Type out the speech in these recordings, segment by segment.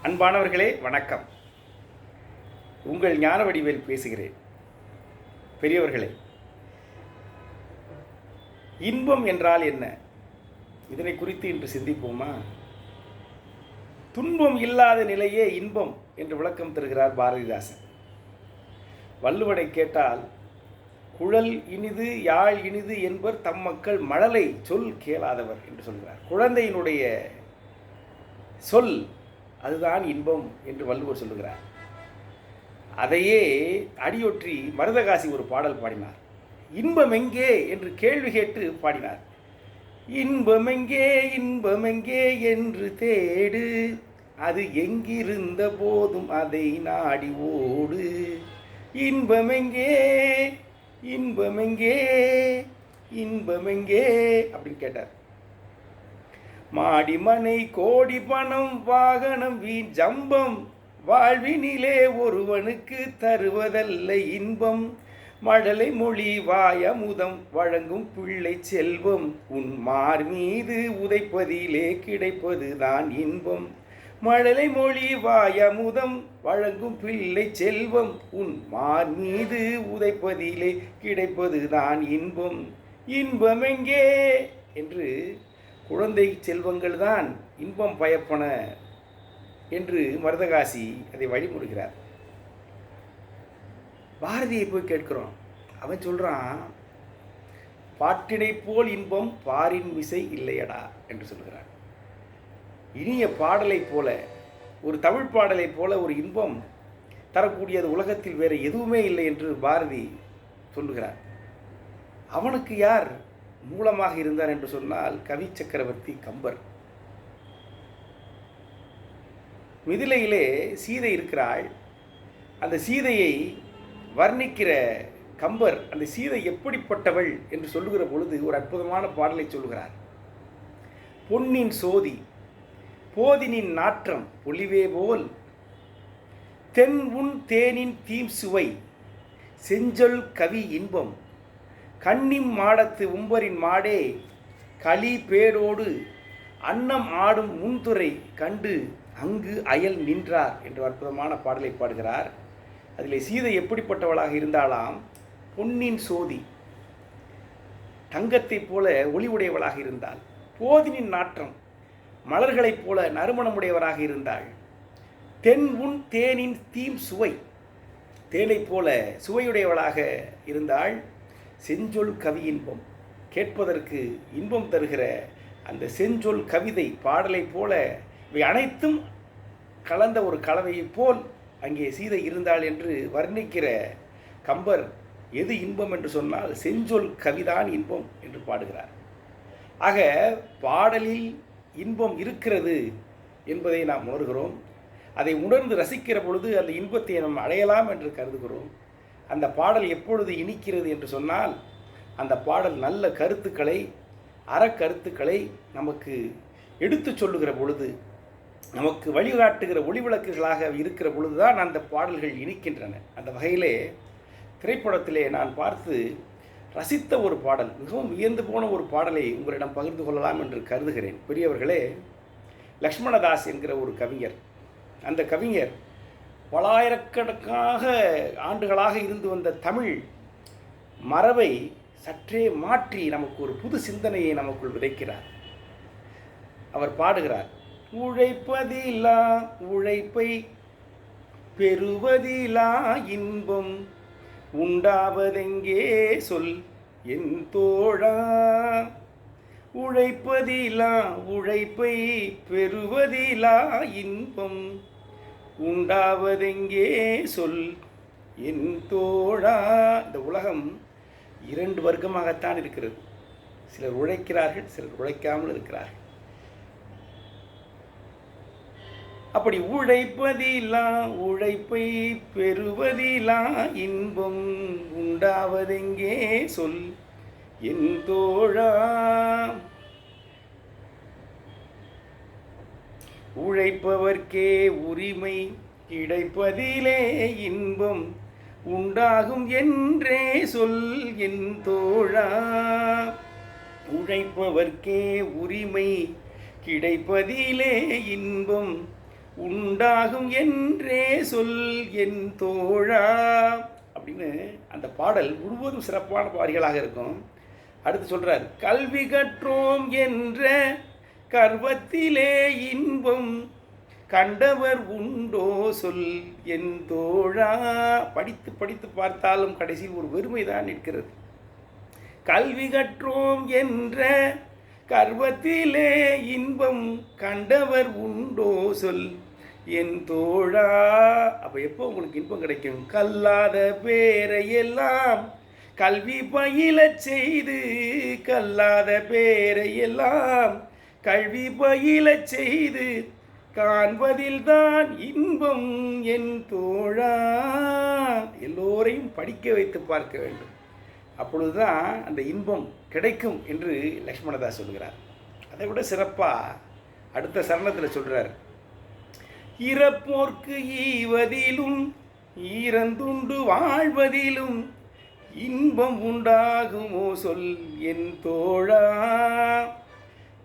அன்பானவர்களே வணக்கம். உங்கள் ஞானவடிவேல் பேசுகிறேன். பெரியவர்களே, இன்பம் என்றால் என்ன? இதனை குறித்து இன்று சிந்திப்போமா? துன்பம் இல்லாத நிலையே இன்பம் என்று விளக்கம் தருகிறார் பாரதிதாசன். வள்ளுவனை கேட்டால், குழல் இனிது யாழ் இனிது என்பர் தம் மக்கள் மழலை சொல் கேளாதவர் என்று சொல்கிறார். குழந்தையினுடைய சொல் அதுதான் இன்பம் என்று வள்ளுவர் சொல்லுகிறார். அதையே அடியொற்றி மருதகாசி ஒரு பாடல் பாடினார். இன்பம் எங்கே என்று கேள்வி கேட்டு பாடினார். இன்பமெங்கே இன்பமெங்கே என்று தேடு, அது எங்கிருந்த போதும் அதை நாடி ஓடு. இன்பமெங்கே இன்பமெங்கே இன்பமெங்கே அப்படின்னு கேட்டார். மாடி மனை கோடி பணம் வாகனம் வீண் ஜம்பம், வாழ்வினிலே ஒருவனுக்கு தருவதல்ல இன்பம். மழலை மொழி வாயமுதம் வழங்கும் பிள்ளை செல்வம், உன் மார் மீது உதைப்பதிலே கிடைப்பதுதான் இன்பம். மழலை மொழி வாயமுதம் வழங்கும் பிள்ளை செல்வம், உன் மார் மீது உதைப்பதிலே கிடைப்பதுதான் இன்பம். இன்பமெங்கே என்று குழந்தை செல்வங்கள் தான் இன்பம் பயப்பன என்று மருதகாசி அதை வழிமுறுகிறார். பாரதியை போய் கேட்கிறோம். அவன் சொல்றான், பாட்டினை போல் இன்பம் பாரின் விசை இல்லையடா என்று சொல்கிறான். இனிய பாடலை போல, ஒரு தமிழ் பாடலை போல ஒரு இன்பம் தரக்கூடியது உலகத்தில் வேறு எதுவுமே இல்லை என்று பாரதி சொல்லுகிறார். அவனுக்கு யார் மூலமாக இருந்தார் என்று சொன்னால் கவி சக்கரவர்த்தி கம்பர். மிதிலையிலே சீதை இருக்கிறாள். அந்த சீதையை வர்ணிக்கிற கம்பர் அந்த சீதை எப்படிப்பட்டவள் என்று சொல்லுகிற பொழுது ஒரு அற்புதமான பாடலை சொல்லுகிறார். பொன்னின் சோதி போதினின் நாற்றம் பொலிவே போல், தென் உன் தேனின் தீம் சுவை செஞ்சொல் கவி இன்பம், கண்ணிம் மாடத்து உம்பரின் மாடே களி பேரோடு அன்னம் ஆடும் முன்துறை கண்டு அங்கு அயல் நின்றார் என்று அற்புதமான பாடலை பாடுகிறார். அதிலே சீதை எப்படிப்பட்டவளாக இருந்தாலாம்? பொன்னின் சோதி, தங்கத்தைப் போல ஒளி உடையவளாக இருந்தாள். போதினின் நாற்றம், மலர்களைப் போல நறுமணமுடையவராக இருந்தாள். தென் உன் தேனின் தீம் சுவை, தேனைப் போல சுவையுடையவளாக இருந்தாள். செஞ்சொல் கவி இன்பம், கேட்பதற்கு இன்பம் தருகிற அந்த செஞ்சொல் கவிதை பாடலை போல இவை அனைத்தும் கலந்த ஒரு கலவையைப் போல் அங்கே சீதை இருந்தாள் என்று வர்ணிக்கிற கம்பர் எது இன்பம் என்று சொன்னால் செஞ்சொல் கவிதான் இன்பம் என்று பாடுகிறார். ஆக பாடலில் இன்பம் இருக்கிறது என்பதை நாம் உணர்கிறோம். அதை உணர்ந்து ரசிக்கிற பொழுது அந்த இன்பத்தை நாம் அடையலாம் என்று கருதுகிறோம். அந்த பாடல் எப்பொழுது இனிக்கிறது என்று சொன்னால், அந்த பாடல் நல்ல கருத்துக்களை, அறக்கருத்துக்களை நமக்கு எடுத்து சொல்லுகிற பொழுது, நமக்கு வழிகாட்டுகிற ஒளிவிளக்குகளாக இருக்கிற பொழுதுதான் அந்த பாடல்கள் இனிக்கின்றன. அந்த வகையிலே திரைப்படத்திலே நான் பார்த்து ரசித்த ஒரு பாடல், மிகவும் வியந்து போன ஒரு பாடலை உங்களிடம் பகிர்ந்து கொள்ளலாம் என்று கருதுகிறேன். பெரியவர்களே, லக்ஷ்மணதாஸ் என்கிற ஒரு கவிஞர். அந்த கவிஞர் பலாயிரக்கணக்காக ஆண்டுகளாக இருந்து வந்த தமிழ் மரபை சற்றே மாற்றி நமக்கு ஒரு புது சிந்தனையை நமக்குள் விதைக்கிறார். அவர் பாடுகிறார், உழைப்பதிலா உழைப்பை பெறுவதிலா இன்பம், உண்டாவதெங்கே சொல் என் தோழா. உழைப்பதிலா உழைப்பை பெறுவதிலா இன்பம், உண்டாவதெங்கே சொல் என் தோழா. இந்த உலகம் இரண்டு வர்க்கமாகத்தான் இருக்கிறது. சிலர் உழைக்கிறார்கள், சிலர் உழைக்காமல் இருக்கிறார்கள். அப்படி உழைப்பதிலா உழைப்பை பெறுவதிலா இன்பம், உண்டாவதெங்கே சொல் என் தோழா. உழைப்பவர்க்கே உரிமை கிடைப்பதிலே இன்பம், உண்டாகும் என்றே சொல் என் தோழா. உழைப்பவர்க்கே உரிமை கிடைப்பதிலே இன்பம் உண்டாகும் என்றே சொல் என் தோழா அப்படின்னு அந்த பாடல் முழுவதும் சிறப்பான வரிகளாக இருக்கும். அடுத்து சொல்றார், கல்வி கற்றோம் என்ற கர்வத்திலே இன்பம் கண்டவர் உண்டோ சொல் என் தோழா. படித்து படித்து பார்த்தாலும் கடைசியில் ஒரு வெறுமைதான் இருக்கிறது. கல்வி கற்றோம் என்ற கர்வத்திலே இன்பம் கண்டவர் உண்டோ சொல் என் தோழா. அப்போ எப்போ உங்களுக்கு இன்பம் கிடைக்கும்? கல்லாத பேரையெல்லாம் கல்வி பயிலச் செய்து, கல்லாத பேரையெல்லாம் கல்வி பயிலச் செய்து காண்பதில்தான் இன்பம் என் தோழா. எல்லோரையும் படிக்க வைத்து பார்க்க வேண்டும், அப்பொழுதுதான் அந்த இன்பம் கிடைக்கும் என்று லக்ஷ்மணதாஸ் சொல்கிறார். அதை விட சிறப்பாக அடுத்த சரணத்தில் சொல்கிறார், இறப்போர்க்கு ஈவதிலும் ஈரந்துண்டு வாழ்வதிலும் இன்பம் உண்டாகுமோ சொல் என் தோழா.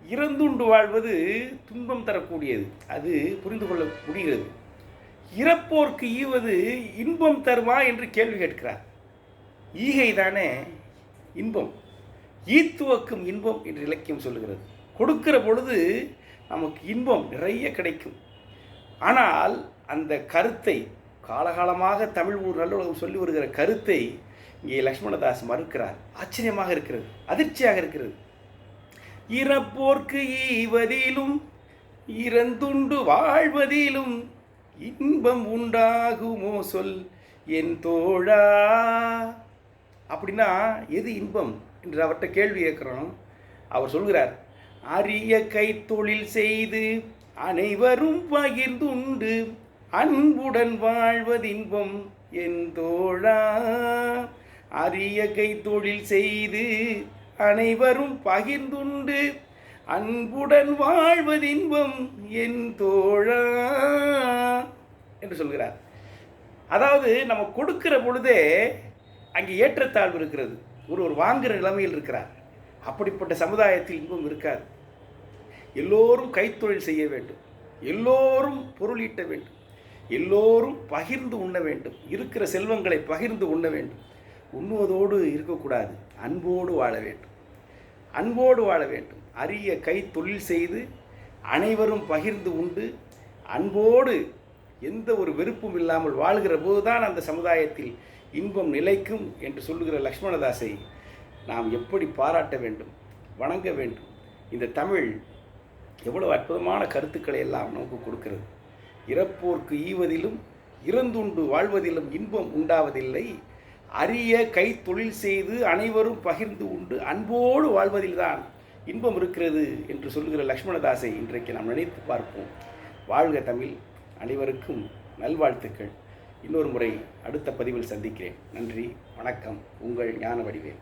இறந்துண்டு வாழ்வது துன்பம் தரக்கூடியது, அது புரிந்து கொள்ள முடிகிறது. இறப்போர்க்கு ஈவது இன்பம் தருமா என்று கேள்வி கேட்கிறார். ஈகை தானே இன்பம், ஈத்துவக்கும் இன்பம் என்று இலக்கியம் சொல்லுகிறது. கொடுக்கிற பொழுது நமக்கு இன்பம் நிறைய கிடைக்கும். ஆனால் அந்த கருத்தை காலகாலமாக தமிழ் ஊர் நல்லுலகம் சொல்லி வருகிற கருத்தை இங்கே லக்ஷ்மணதாஸ் மறுக்கிறார். ஆச்சரியமாக இருக்கிறது, அதிர்ச்சியாக இருக்கிறது. இறப்போர்க்கு ஈவதிலும் இறந்துண்டு வாழ்வதிலும் இன்பம் உண்டாகுமோ சொல் என் தோழா. அப்படின்னா எது இன்பம் என்று அவர்கிட்ட கேள்வி கேட்குறோம். அவர் சொல்கிறார், அரிய கைத்தொழில் செய்து அனைவரும் பகிர்ந்துண்டு அன்புடன் வாழ்வதின்பம் என் தோழா. அரிய கைத்தொழில் செய்து அனைவரும் பகிர்ந்துண்டு அன்புடன் வாழ்வதின்பம் என் தோழா என்று சொல்கிறார். அதாவது நம்ம கொடுக்கிற பொழுதே அங்கே ஏற்றத்தாழ்வு இருக்கிறது, ஒரு வாங்குகிற நிலைமையில் இருக்கிறார். அப்படிப்பட்ட சமுதாயத்தில் இன்பம் இருக்காது. எல்லோரும் கைத்தொழில் செய்ய வேண்டும், எல்லோரும் பொருளீட்ட வேண்டும், எல்லோரும் பகிர்ந்து உண்ண வேண்டும், இருக்கிற செல்வங்களை பகிர்ந்து உண்ண வேண்டும். உண்ணுவதோடு இருக்கக்கூடாது, அன்போடு வாழ வேண்டும், அன்போடு வாழ வேண்டும். அரிய கை தொழில் செய்து அனைவரும் பகிர்ந்து உண்டு அன்போடு எந்த ஒரு வெறுப்பும் இல்லாமல் வாழ்கிற போதுதான் அந்த சமுதாயத்தில் இன்பம் நிலைக்கும் என்று சொல்லுகிற லக்ஷ்மணதாஸை நாம் எப்படி பாராட்ட வேண்டும், வணங்க வேண்டும். இந்த தமிழ் எவ்வளவு அற்புதமான கருத்துக்களை எல்லாம் நமக்கு கொடுக்கிறது. இறப்போர்க்கு ஈவதிலும் இறந்துண்டு வாழ்வதிலும் இன்பம் உண்டாவதில்லை, அரிய கை தொழில் செய்து அனைவரும் பகிர்ந்து உண்டு அன்போடு வாழ்வதில்தான் இன்பம் இருக்கிறது என்று சொல்லுகிற லக்ஷ்மணதாஸை இன்றைக்கு நாம் நினைத்து பார்ப்போம். வாழ்க தமிழ். அனைவருக்கும் நல்வாழ்த்துக்கள். இன்னொரு முறை அடுத்த பதிவில் சந்திக்கிறேன். நன்றி, வணக்கம். உங்கள் ஞான வடிவேல்.